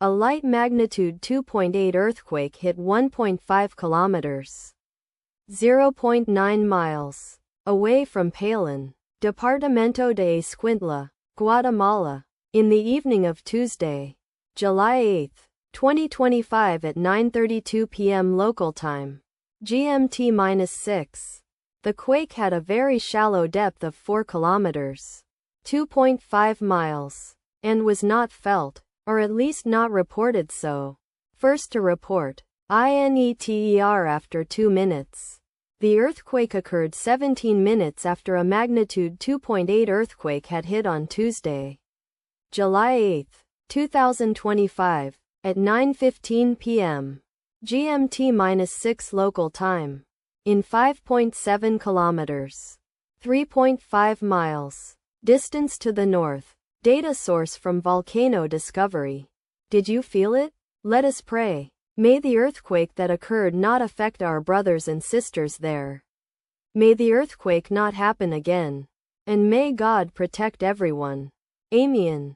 A light magnitude 2.8 earthquake hit 1.5 kilometers, 0.9 miles, away from Palin, Departamento de Escuintla, Guatemala, in the evening of Tuesday, July 8, 2025 at 9:32 p.m. local time, GMT-6. The quake had a very shallow depth of 4 kilometers, 2.5 miles, and was not felt, or at least not reported so. First to report, INETER after 2 minutes. The earthquake occurred 17 minutes after a magnitude 2.8 earthquake had hit on Tuesday, July 8, 2025, at 9:15 p.m. GMT-6 local time, in 5.7 kilometers, 3.5 miles, distance to the north. Data source from Volcano Discovery. Did you feel it? Let us pray. May the earthquake that occurred not affect our brothers and sisters there. May the earthquake not happen again. And may God protect everyone. Amen.